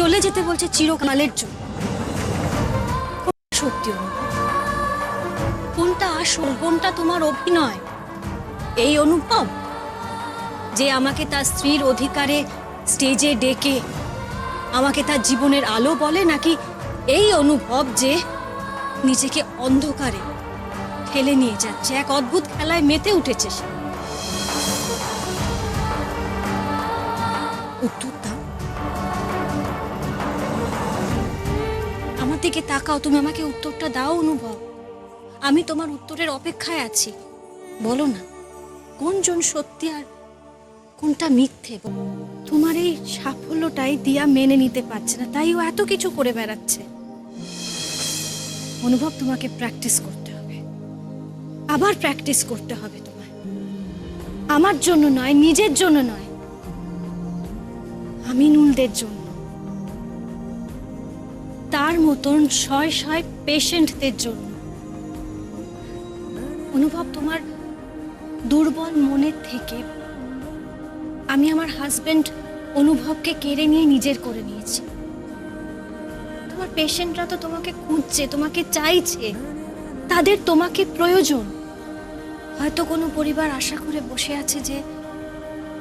চলে যেতে বলছে চিরকালের জন্য। সত্যি অনুভব, কোনটা আসল, কোনটা তোমার অভিনয়? এই অনুভব যে আমাকে তার স্ত্রীর অধিকারে স্টেজে ডেকে আমাকে তার জীবনের আলো বলে, নাকি এই অনুভব যে নিজেকে অন্ধকারে ঠেলে নিয়ে যাচ্ছে, এক অদ্ভুত খেলায় মেতে উঠেছে সে? উত্তর দাও, আমার দিকে তাকাও, তুমি আমাকে উত্তরটা দাও অনুভব। আমি তোমার উত্তরের অপেক্ষায় আছি। বলো না, কোনজন সত্যি আর কোনটা মিথ্যে? তোমার এই সাফল্যটাই দিয়া মেনে নিতে পারছে না, তাই ও এত কিছু করে বেড়াচ্ছে। অনুভব, তোমাকে প্র্যাকটিস করতে হবে, আবার প্র্যাকটিস করতে হবে তোমায়। আমার জন্য নয়, নিজের জন্য নয়, আমিনুলদের জন্য, তার মতন শয় শয় পেশেন্টদের জন্য। অনুভব, তোমার দুর্বল মনের থেকে আমি আমার হাজবেন্ড অনুভবকে কেড়ে নিয়ে নিজের করে নিয়েছি। তোমার পেশেন্টরা তো তোমাকে খুঁজছে, তোমাকে চাইছে, তাদের তোমাকে প্রয়োজন। হয়তো কোনো পরিবার আশা করে বসে আছে যে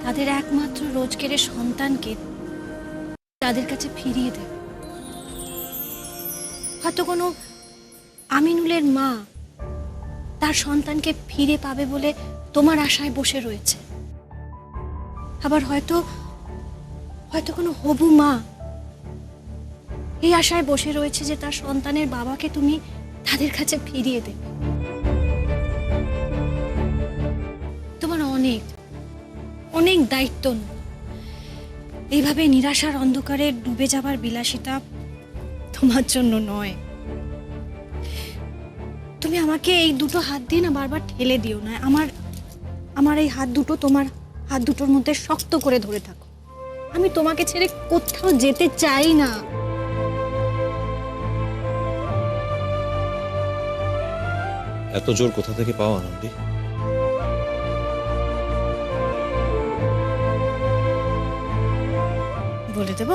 তাদের একমাত্র রোজগারের সন্তানকে তাদের কাছে ফিরিয়ে দেবে। হয়তো কোনো আমিনুলের মা তার সন্তানকে ফিরে পাবে বলে তোমার আশায় বসে রয়েছে। আবার হয়তো কোনো হবু মা এই আশায় বসে রয়েছে যে তার সন্তানের বাবাকে তুমি তাদের কাছে ফিরিয়ে দেবে। তোমার অনেক অনেক দায়িত্ব। এইভাবে নিরাশার অন্ধকারে ডুবে যাবার বিলাসিতা তোমার জন্য নয়। তুমি আমাকে এই দুটো হাত দিয়ে না বারবার ঠেলে দিও না। আমার এই হাত দুটো তোমার হাত দুটোর মধ্যে শক্ত করে ধরে থাকো। আমি তোমাকে ছেড়ে কোথাও যেতে চাই না। এত জোর কোথা থেকে পাও আনন্দী? বলে দেব?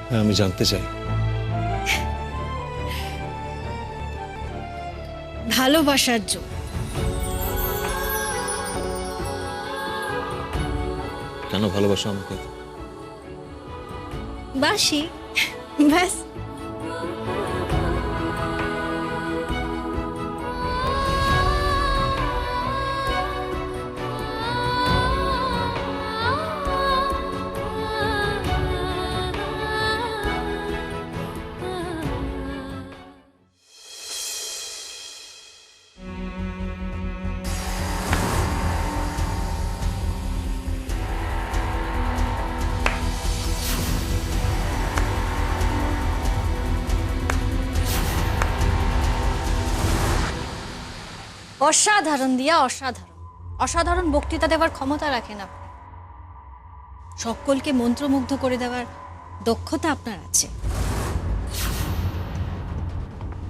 হ্যাঁ, আমি জানতে চাই। ভালোবাসার জন্য। কেন ভালোবাসো আমাকে? বাসি, ব্যাস। অসাধারণ দিয়া, অসাধারণ। অসাধারণ বক্তৃতা দেওয়ার ক্ষমতা রাখেন আপনি। সকলকে মন্ত্রমুগ্ধ করে দেওয়ার দক্ষতা আপনার আছে।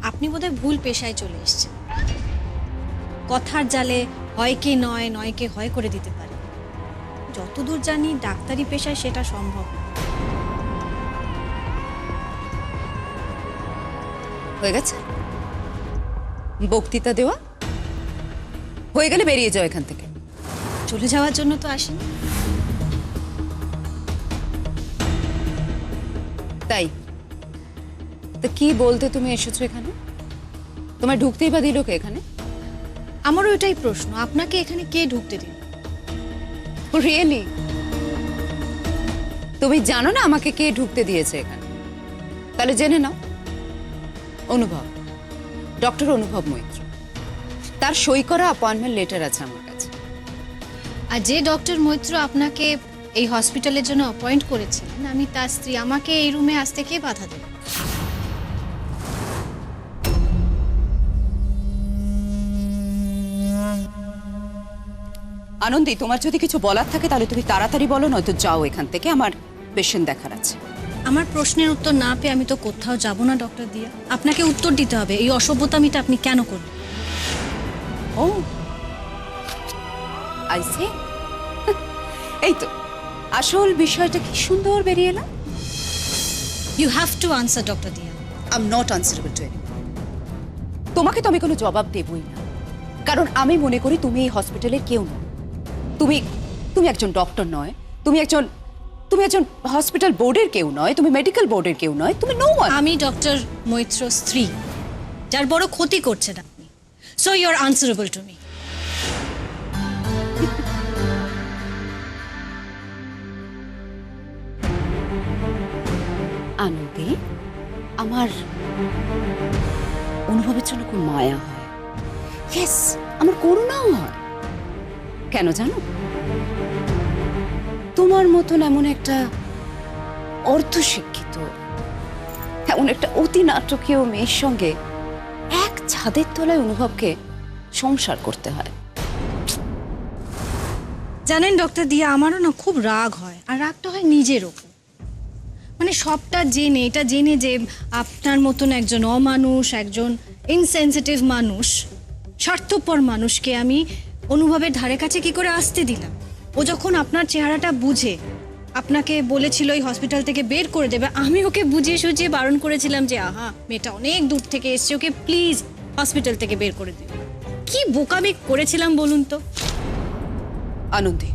আপনি বোধহয় ভুল পেশায় চলে এসেছেন। কথার জালে হয়কে নয়, নয়কে হয় করে দিতে পারে। যতদূর জানি ডাক্তারি পেশায় সেটা সম্ভব না। হয়ে গেছে বক্তৃতা দেওয়া? হয়ে গেলে বেরিয়ে যাও এখান থেকে। চলে যাওয়ার জন্য তো আসেনি। তাই তা কি বলতে তুমি এসেছো এখানে? তোমার ঢুকতেই বা দিল কে এখানে? আমারও এটাই প্রশ্ন, আপনাকে এখানে কে ঢুকতে দিল? রিয়েলি তুমি জানো না আমাকে কে ঢুকতে দিয়েছে এখানে? তাহলে জেনে নাও। অনুভব, ডক্টর অনুভব মৈত্র। তার সই করা অ্যাপয়েন্টমেন্ট লেটার আছে আমার কাছে। আর যে ডক্টর মৈত্র আপনাকে এই হসপিটালের জন্য অ্যাপয়েন্ট করেছিলেন, আমি তার স্ত্রী। আমাকে এই রুমে আসতে কে বাধা দেবে? আনন্দী, তোমার যদি কিছু বলার থাকে তাহলে তুমি তাড়াতাড়ি বলো, নয়তো যাও এখান থেকে, আমার পেশেন্ট দেখার আছে। আমার প্রশ্নের উত্তর না পেয়ে আমি তো কোথাও যাব না ডক্টর দিয়া। আপনাকে উত্তর দিতে হবে এই অসভ্যতামিটা আপনি কেন করলেন। Oh I see. এই তো আসল বিষয়টা কি সুন্দর বেরিয়ে এলো। You have to answer doctor Diya. I am not answerable to anyone. তোমাকে তো আমি কোনো জবাব দেবই না, কারণ আমি মনে করি তুমি এই হসপিটালের কেউ নয়। তুমি তুমি একজন ডক্টর নয়, তুমি একজন হসপিটাল বোর্ডের কেউ নয়, তুমি মেডিকেল বোর্ডের কেউ নয়, তুমি নো ওয়ান। আমি ডক্টর মৈত্র স্ত্রী, যার বড় ক্ষতি করছেন আপনি। So you are answerable to me. আনন্দে আমার অনুভবের জন্য খুব মায়া হয়, ইয়েস, আমার করুণাও হয়। কেন জানো? তোমার মতন এমন একটা অর্ধশিক্ষিত, এমন একটা অতি নাটকীয় মেয়ের সঙ্গে এক ছাদের তলায় অনুভবকে সংসার করতে হয়। জানেন ডক্টর দিয়া, আমারও না খুব রাগ হয়, আর রাগটা হয় নিজের ওপর। মানে সবটা জেনে, এটা জেনে যে আপনার মতন একজন অমানুষ, একজন ইনসেনসিটিভ মানুষ, স্বার্থপর মানুষকে আমি অনুভবের ধারে কাছে কি করে আসতে দিলাম। ও যখন আপনার চেহারাটা বুঝে আপনাকে বলেছিল এই হসপিটাল থেকে বের করে দেবে, আমি ওকে বুঝিয়ে সুঝিয়ে বারণ করেছিলাম যে আহা, মেয়েটা অনেক দূর থেকে এসছে, ওকে প্লিজ হসপিটাল থেকে বের করে দিও। কি বোকামি করেছিলাম বলুন তো। আনন্দে,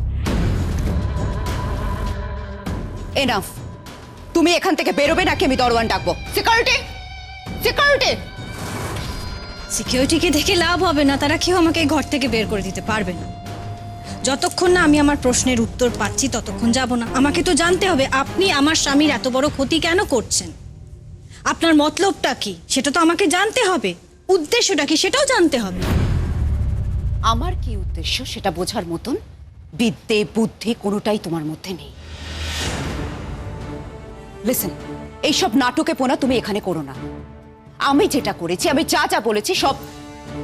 এনাফ। তুমি এখান থেকে বেরোবে নাকি আমি দরওয়ান ডাকবো? Security, security. সিকিউরিটিকে দেখে লাভ হবে না, তারা কেউ আমাকে এই ঘর থেকে বের করে দিতে পারবে না। যতক্ষণ না আমি আমার প্রশ্নের উত্তর পাচ্ছি ততক্ষণ যাব না। আমাকে তো জানতে হবে আপনি আমার স্বামীর এত বড় ক্ষতি কেন করছেন, আপনার মতলবটা কি সেটা তো আমাকে জানতে হবে, উদ্দেশ্যটা কি সেটাও জানতে হবে। আমার কি উদ্দেশ্য সেটা বোঝার মতন বিদ্যে বুদ্ধি কোনোটাই তোমার মধ্যে নেই। লিসেন, এইসব নাটকে পোনা তুমি এখানে করো না। আমি যেটা করেছি, আমি যা যা বলেছি সব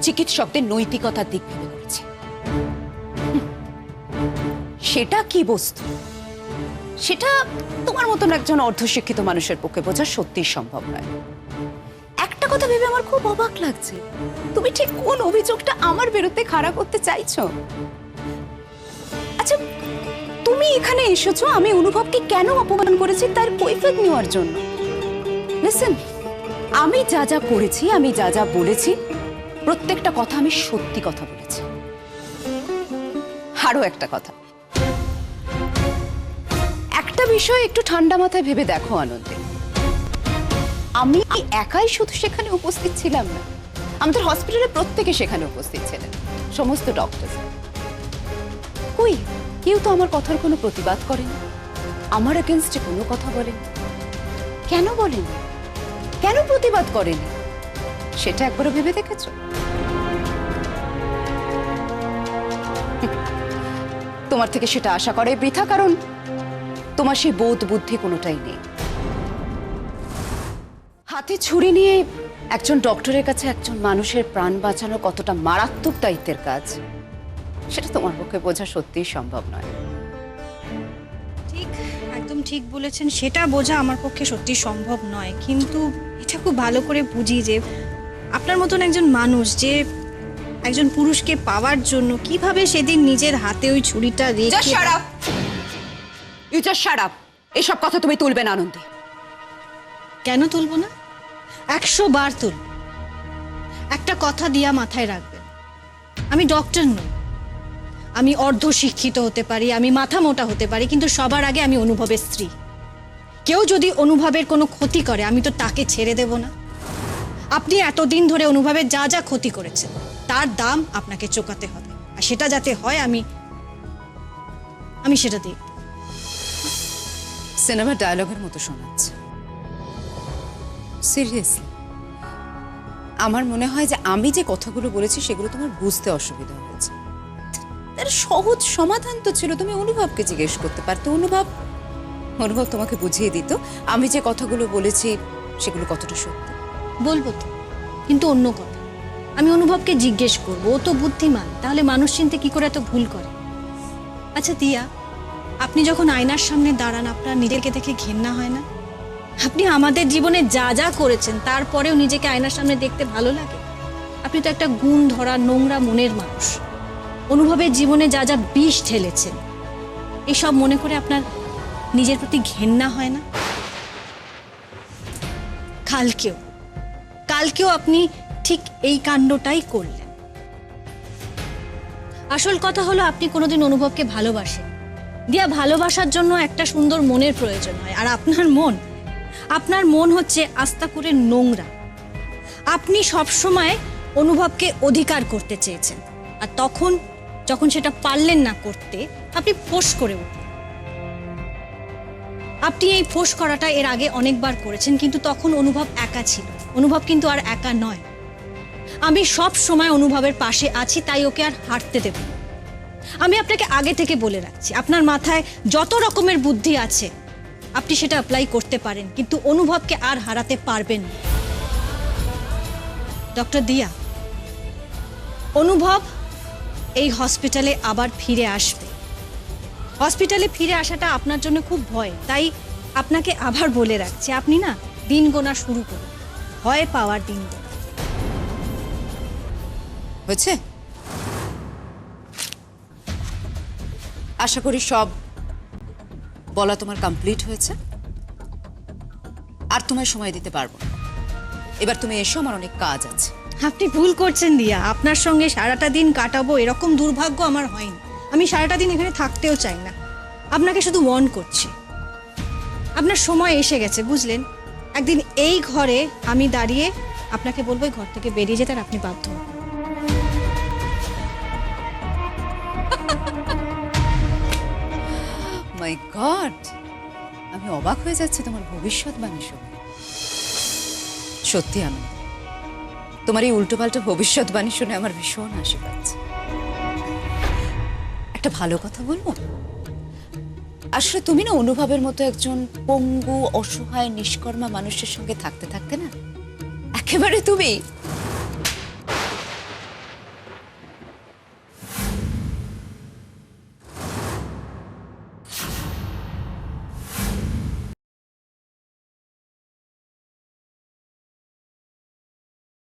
চিকিৎসকদের নৈতিকতার দিক ভেবে করেছি। সেটা কি বস্তু, সেটা তোমার মতন একজন অর্ধশিক্ষিত মানুষের পক্ষে বোঝা সত্যিই সম্ভব নয়। একটা কথা ভেবে আমার খুব অবাক লাগছে, তুমি ঠিক কোন অভিযোগটা আমার বিরুদ্ধে খাড়া করতে চাইছো? আচ্ছা, তুমি এখানে এসেছো আমি অনুভবকে কেন অপমান করেছি তার কৈফিয়ত নেওয়ার জন্য। লিসেন, আমি যা যা করেছি, আমি যা যা বলেছি, প্রত্যেকটা কথা আমি সত্যি কথা বলেছি। আরো একটা কথা, একটা বিষয় একটু ঠান্ডা মাথায় ভেবে দেখো আনন্দে, আমি একাই শুধু সেখানে উপস্থিত ছিলাম না, আমাদের হসপিটালে প্রত্যেকে সেখানে উপস্থিত ছিলেন, সমস্ত ডক্টর। কই কেউ তো আমার কথার কোনো প্রতিবাদ করেনি, আমার এগেনস্টে কোনো কথা বলেনি। কেন বলেনি, কেন প্রতিবাদ করেনি, সেটা একবারও ভেবে দেখেছো? তোমার থেকে সেটা আশা করে বৃথা, কারণ তোমার সেই বোধ বুদ্ধি কোনোটাই নেই। হাতে ছুরি নিয়ে একজন ডক্টরের কাছে একজন মানুষের প্রাণ বাঁচানো কতটা মারাত্মক দায়িত্বের কাজ, সেটা তোমার পক্ষে বোঝা সত্যিই সম্ভব নয়। ঠিক, একদম ঠিক বলেছেন, সেটা বোঝা আমার পক্ষে সত্যি সম্ভব নয়। কিন্তু এটা খুব ভালো করে বুঝি যে আপনার মতন একজন মানুষ যে একজন পুরুষকে পাওয়ার জন্য কিভাবে সেদিন নিজের হাতে ওই ছুরিটা রেখে। You just shut up. এসব কথা তুমি তুলবে না আনন্দী। কেন তুলবো না? 100 বার তুলব। একটা কথা দিয়া মাথায় রাখবেন, আমি ডক্টর নই, আমি অর্ধশিক্ষিত হতে পারি, আমি মাথা মোটা হতে পারি, কিন্তু সবার আগে আমি অনুভবের স্ত্রী। কেউ যদি অনুভবের কোনো ক্ষতি করে আমি তো তাকে ছেড়ে দেব না। আপনি এতদিন ধরে অনুভবের যা যা ক্ষতি করেছেন তার দাম আপনাকে চোকাতে হবে, আর সেটা যাতে হয় আমি সেটা দিই। সিনেমার ডায়লগের মতো শোনাচ্ছে। সিরিয়াসলি আমার মনে হয় যে আমি যে কথাগুলো বলেছি সেগুলো তোমার বুঝতে অসুবিধা হয়েছে। তার সহজ সমাধান তো ছিল, তুমি অনুভবকে জিজ্ঞেস করতে পারতো। অনুভব তোমাকে বুঝিয়ে দিত আমি যে কথাগুলো বলেছি সেগুলো কতটা সত্যি। বলবো তো, কিন্তু অন্য কথা। আমি অনুভবকে জিজ্ঞেস করবো, ও তো বুদ্ধিমান, তাহলে মানুষ চিনতে কি করে এত ভুল করে? আচ্ছা দিয়া, আপনি যখন আয়নার সামনে দাঁড়ান আপনার নিজেকে দেখে ঘেন্না হয় না? আপনি আমাদের জীবনে যা যা করেছেন তারপরেও নিজেকে আয়নার সামনে দেখতে ভালো লাগে? আপনি তো একটা গুণ ধরা নোংরা মনের মানুষ। অনুভবের জীবনে যা যা বিষ ঢেলেছেন এসব মনে করে আপনার নিজের প্রতি ঘেন্না হয় না? কালকেও আপনি ঠিক এই কাণ্ডটাই করলেন। আসল কথা হলো আপনি কোনোদিন অনুভবকে ভালোবাসেন। দিয়া, ভালোবাসার জন্য একটা সুন্দর মনের প্রয়োজন হয়, আর আপনার মন হচ্ছে আস্তা করে নোংরা। আপনি সবসময় অনুভবকে অধিকার করতে চেয়েছেন, আর যখন সেটা পারলেন না করতে, আপনি ফোঁস করে উঠলেন। আপনি এই ফোঁস করাটা এর আগে অনেকবার করেছেন, কিন্তু তখন অনুভব একা ছিল। অনুভব কিন্তু আর একা নয়। আমি সব সময় অনুভবের পাশে আছি, তাই ওকে আর হারতে দেব না। আমি আপনাকে আগে থেকে বলে রাখছি, আপনার মাথায় যত রকমের বুদ্ধি আছে আপনি সেটা অ্যাপ্লাই করতে পারেন, কিন্তু অনুভবকে আর হারাতে পারবেন না। ডক্টর দিয়া, অনুভব এই হসপিটালে আবার ফিরে আসবে। হসপিটালে ফিরে আসাটা আপনার জন্য খুব ভয়, তাই আপনাকে আবার বলে রাখছি, আপনি না দিন গোনা শুরু করুন, ভয় পাওয়ার দিন গোনা। হয়েছে? আশা করি সব বলা তোমার কমপ্লিট হয়েছে। আর তোমায় সময় দিতে পারবো না। এবার তুমি এসো, আমার অনেক কাজ আছে। আপনি ভুল করছেন দিয়া, আপনার সঙ্গে সারাটা দিন কাটাবো এরকম দুর্ভাগ্য আমার হয়নি। আমি সারাটা দিন এখানে থাকতেও চাই না। আপনাকে শুধু ওয়ার্ন করছি, আপনার সময় এসে গেছে, বুঝলেন? একদিন এই ঘরে আমি দাঁড়িয়ে আপনাকে বলবো এই ঘর থেকে বেরিয়ে যেতে, আর আপনি বাধ্য হবেন। মাই গড, আমি অবাক হয়ে যাচ্ছি তোমার ভবিষ্যৎবাণী শুনে। সত্যি আনন্দ, তোমার এই উল্টোপাল্টা ভবিষ্যৎবাণী শুনে আমার ভীষণ হাসি পাচ্ছে। একটা ভালো কথা বলবো, আসলে তুমি না অনুভবের মতো একজন পঙ্গু, অসহায়, নিষ্কর্মা মানুষের সঙ্গে থাকতে থাকতে না একেবারে তুমি